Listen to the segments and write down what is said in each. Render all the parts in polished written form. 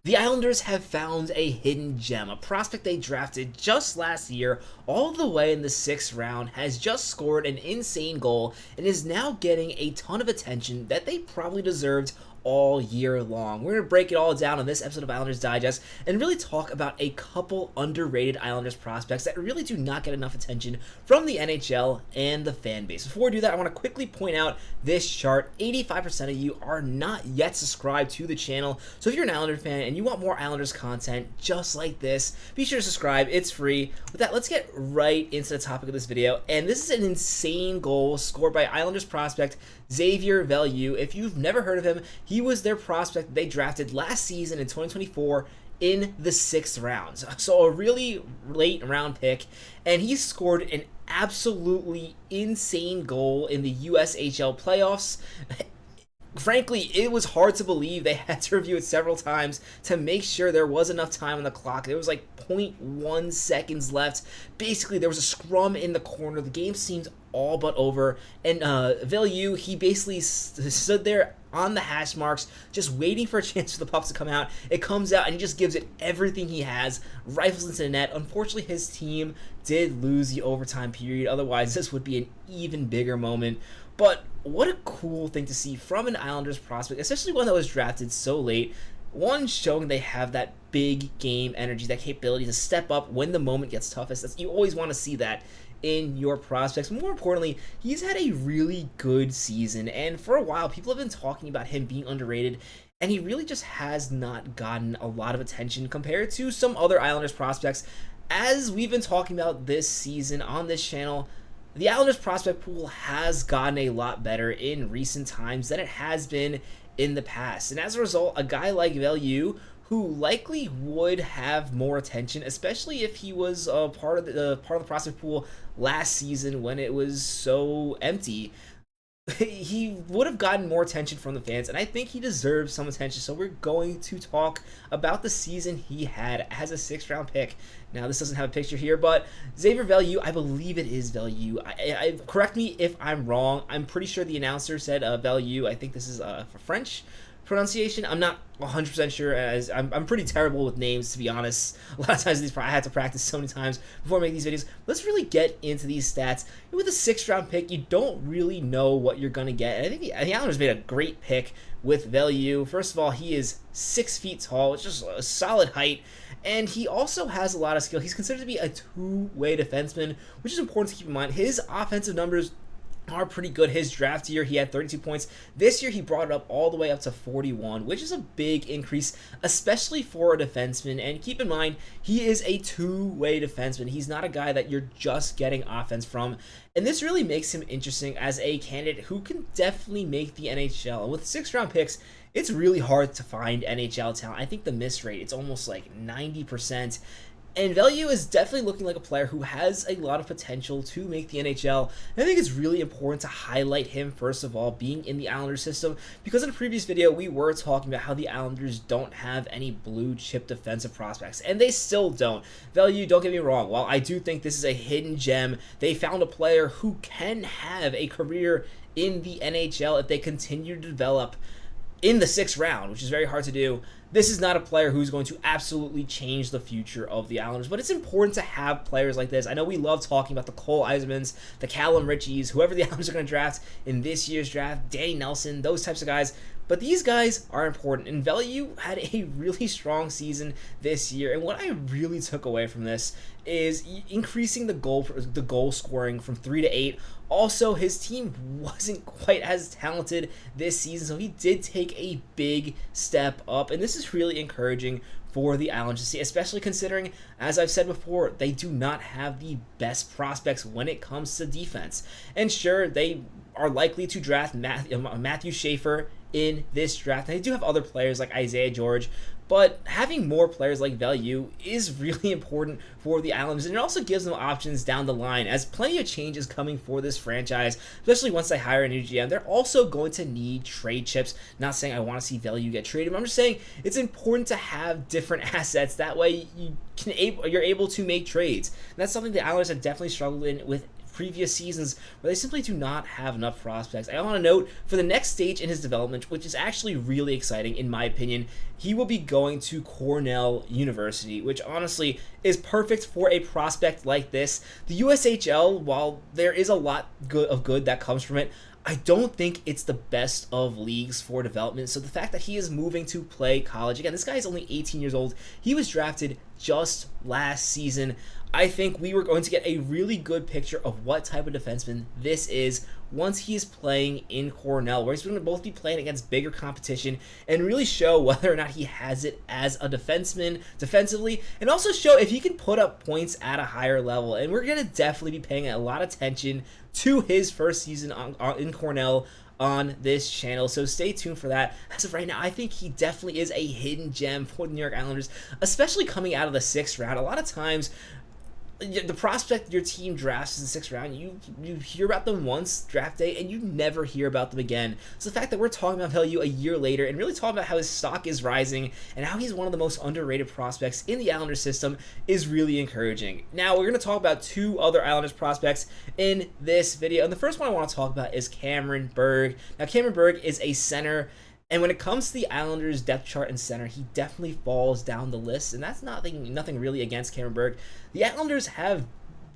The Islanders have found a hidden gem, a prospect they drafted just last year, all the way in the 6th round, has just scored an insane goal, and is now getting a ton of attention that they probably deserved all year long. We're going to break it all down on this episode of Islanders Digest and really talk about a couple underrated Islanders prospects that really do not get enough attention from the NHL and the fan base. Before we do that, I want to quickly point out this chart. 85% of you are not yet subscribed to the channel, so if you're an Islander fan and you want more Islanders content just like this, be sure to subscribe. It's free. With that, let's get right into the topic of this video, and this is an insane goal scored by Islanders prospect Xavier Veilleux. If you've never heard of him, he was their prospect that they drafted last season in 2024 in the 6th round. So a really late round pick, and he scored an absolutely insane goal in the USHL playoffs. Frankly, it was hard to believe. They had to review it several times to make sure there was enough time on the clock. There was like 0.1 seconds left. Basically, there was a scrum in the corner. The game seemed all but over. And Veilleux, he basically stood there on the hash marks, just waiting for a chance for the puck to come out. It comes out, and he just gives it everything he has, rifles into the net. Unfortunately, his team did lose the overtime period. Otherwise, this would be an even bigger moment. But what a cool thing to see from an Islanders prospect, especially one that was drafted so late. One, showing they have that big game energy, that capability to step up when the moment gets toughest. You always want to see that in your prospects. More importantly, he's had a really good season, and for a while, people have been talking about him being underrated, and he really just has not gotten a lot of attention compared to some other Islanders prospects. As we've been talking about this season on this channel, the Islanders prospect pool has gotten a lot better in recent times than it has been in the past. And as a result, a guy like Veilleux, who likely would have more attention, especially if he was part of the prospect pool last season when it was so empty, he would have gotten more attention from the fans, and I think he deserves some attention. So we're going to talk about the season he had as a 6th round pick. Now, this doesn't have a picture here, but Xavier Veilleux, I believe it is Veilleux. Correct me if I'm wrong. I'm pretty sure the announcer said Veilleux. I think this is for French pronunciation. I'm not 100% sure, as I'm pretty terrible with names, to be honest. A lot of times I had to practice so many times before I make these videos. Let's really get into these stats. With a 6th round pick, you don't really know what you're going to get. And I think the Islanders made a great pick with Veilleux. First of all, he is 6 feet tall, which is a solid height. And he also has a lot of skill. He's considered to be a two-way defenseman, which is important to keep in mind. His offensive numbers are pretty good. His draft year, he had 32 points. This year, he brought it up all the way up to 41, which is a big increase, especially for a defenseman. And keep in mind, he is a two-way defenseman. He's not a guy that you're just getting offense from. And this really makes him interesting as a candidate who can definitely make the NHL. And with 6th round picks, it's really hard to find NHL talent. I think the miss rate, it's almost like 90%. And Veilleux is definitely looking like a player who has a lot of potential to make the NHL. And I think it's really important to highlight him, first of all, being in the Islanders system, because in a previous video, we were talking about how the Islanders don't have any blue chip defensive prospects, and they still don't. Veilleux, don't get me wrong, while I do think this is a hidden gem, they found a player who can have a career in the NHL if they continue to develop in the 6th round, which is very hard to do. This is not a player who's going to absolutely change the future of the Islanders, but it's important to have players like this. I know we love talking about the Cole Eisermans, the Callum Ritchies, whoever the Islanders are going to draft in this year's draft, Danny Nelson, those types of guys. But these guys are important, and Veilleux had a really strong season this year. And what I really took away from this is increasing the goal scoring from 3 to 8. Also, his team wasn't quite as talented this season, so he did take a big step up, and this is really encouraging for the Islanders to see, especially considering, as I've said before, they do not have the best prospects when it comes to defense. And sure, they are likely to draft Matthew Schaefer in this draft. And they do have other players like Isaiah George, but having more players like Veilleux is really important for the Islanders, and it also gives them options down the line, as plenty of change is coming for this franchise, especially once they hire a new GM. They're also going to need trade chips. Not saying I want to see Veilleux get traded, but I'm just saying it's important to have different assets. That way you're able to make trades. And that's something the Islanders have definitely struggled with previous seasons where they simply do not have enough prospects. I want to note for the next stage in his development, which is actually really exciting in my opinion, he will be going to Cornell University, which honestly is perfect for a prospect like this. The USHL, while there is a lot of good that comes from it, I don't think it's the best of leagues for development. So the fact that he is moving to play college, again, this guy is only 18 years old. He was drafted just last season. I think we were going to get a really good picture of what type of defenseman this is once he's playing in Cornell, where he's going to both be playing against bigger competition and really show whether or not he has it as a defenseman defensively, and also show if he can put up points at a higher level. And we're going to definitely be paying a lot of attention to his first season in Cornell on this channel, so stay tuned for that. As of right now, I think he definitely is a hidden gem for the New York Islanders, especially coming out of the 6th round. A lot of times, the prospect your team drafts in the 6th round, you hear about them once draft day and you never hear about them again. So the fact that we're talking about Veilleux a year later and really talking about how his stock is rising and how he's one of the most underrated prospects in the Islanders system is really encouraging. Now we're going to talk about 2 other Islanders prospects in this video, and the first one I want to talk about is Cameron Berg. Now Cameron Berg is a center, and when it comes to the Islanders' depth chart and center, he definitely falls down the list, and that's nothing really against Cameron Berg. The Islanders have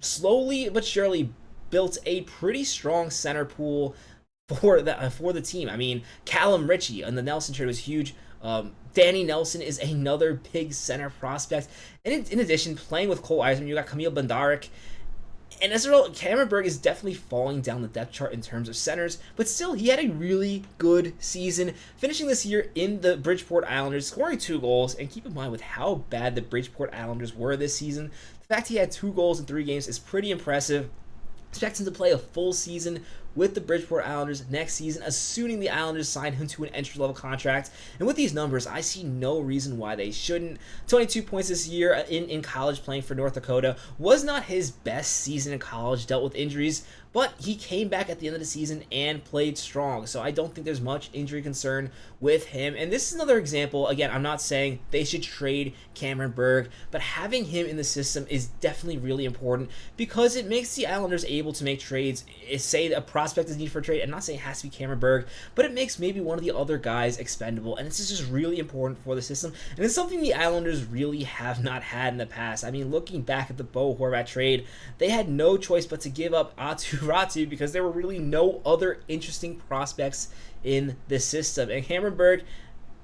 slowly but surely built a pretty strong center pool for the team. I mean, Callum Ritchie on the Nelson trade was huge. Danny Nelson is another big center prospect. And in addition, playing with Cole Eisman, you got Kamil Bandarek. And as a result, Cameron Berg is definitely falling down the depth chart in terms of centers, but still, he had a really good season, finishing this year in the Bridgeport Islanders, scoring 2 goals, and keep in mind with how bad the Bridgeport Islanders were this season, the fact he had 2 goals in 3 games is pretty impressive. Expect him to play a full season with the Bridgeport Islanders next season, assuming the Islanders sign him to an entry-level contract. And with these numbers, I see no reason why they shouldn't. 22 points this year in college playing for North Dakota. Was not his best season in college, dealt with injuries, but he came back at the end of the season and played strong. So I don't think there's much injury concern with him. And this is another example. Again, I'm not saying they should trade Cameron Berg, but having him in the system is definitely really important because it makes the Islanders able to make trades. Say a prospect is needed for a trade. I'm not saying it has to be Cameron Berg, but it makes maybe one of the other guys expendable. And this is just really important for the system. And it's something the Islanders really have not had in the past. I mean, looking back at the Bo Horvat trade, they had no choice but to give up Aatu Ratu because there were really no other interesting prospects in this system. And Cameron Berg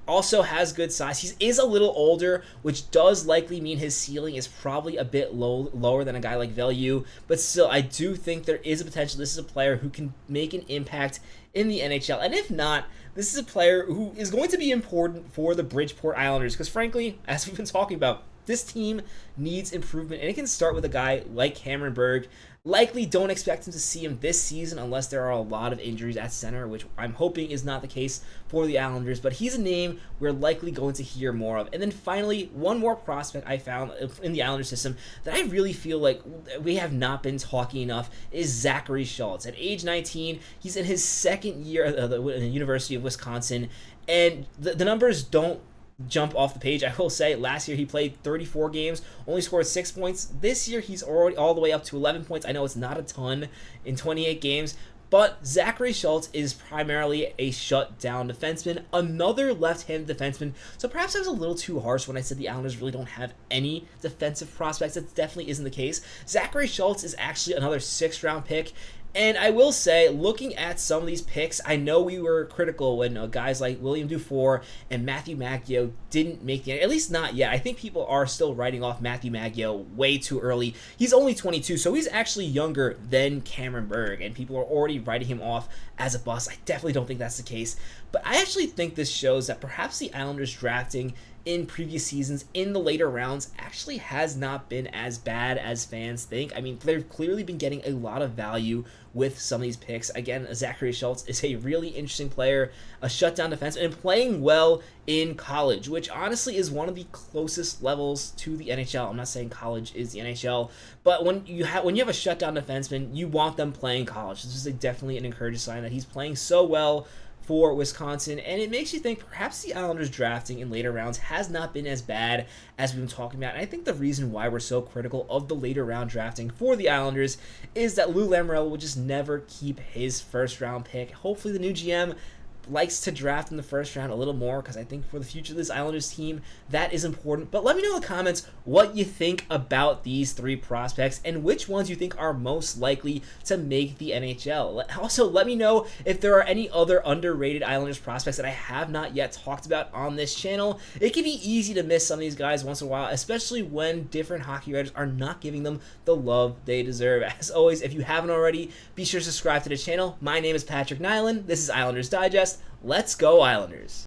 also has good size. He is a little older, which does likely mean his ceiling is probably a bit lower than a guy like Veilleux, but still, I do think there is a potential. This is a player who can make an impact in the NHL, and if not, this is a player who is going to be important for the Bridgeport Islanders, because frankly, as we've been talking about, this team needs improvement, and it can start with a guy like Cameron Berg. Likely don't expect him to see him this season unless there are a lot of injuries at center, which I'm hoping is not the case for the Islanders, but he's a name we're likely going to hear more of. And then finally, one more prospect I found in the Islanders system that I really feel like we have not been talking enough is Zachary Schultz. At age 19, he's in his 2nd year at the University of Wisconsin, and the numbers don't jump off the page. I will say last year he played 34 games, only scored 6 points. This year he's already all the way up to 11 points. I know it's not a ton in 28 games, but Zachary Schultz is primarily a shutdown defenseman, another left-handed defenseman. So perhaps I was a little too harsh when I said the Islanders really don't have any defensive prospects. That definitely isn't the case. Zachary Schultz is actually another 6th round pick. And I will say, looking at some of these picks, I know we were critical when guys like William Dufour and Mathew Barzal didn't make the, at least not yet. I think people are still writing off Mathew Barzal way too early. He's only 22, so he's actually younger than Cameron Berg, and people are already writing him off as a bust. I definitely don't think that's the case. But I actually think this shows that perhaps the Islanders drafting in previous seasons in the later rounds actually has not been as bad as fans think. I mean, they've clearly been getting a lot of value with some of these picks. Again, Zachary Schultz is a really interesting player, a shutdown defense, and playing well in college, which honestly is one of the closest levels to the NHL. I'm not saying college is the NHL, but when you have a shutdown defenseman, you want them playing college. This is definitely an encouraging sign that he's playing so well for Wisconsin, and it makes you think perhaps the Islanders drafting in later rounds has not been as bad as we've been talking about. And I think the reason why we're so critical of the later round drafting for the Islanders is that Lou Lamoriello will just never keep his first round pick. Hopefully the new GM likes to draft in the first round a little more, because I think for the future of this Islanders team, that is important. But let me know in the comments what you think about these 3 prospects and which ones you think are most likely to make the NHL. Also, let me know if there are any other underrated Islanders prospects that I have not yet talked about on this channel. It can be easy to miss some of these guys once in a while, especially when different hockey writers are not giving them the love they deserve. As always, if you haven't already, be sure to subscribe to the channel. My name is Patrick Nilan. This is Islanders Digest. Let's go Islanders.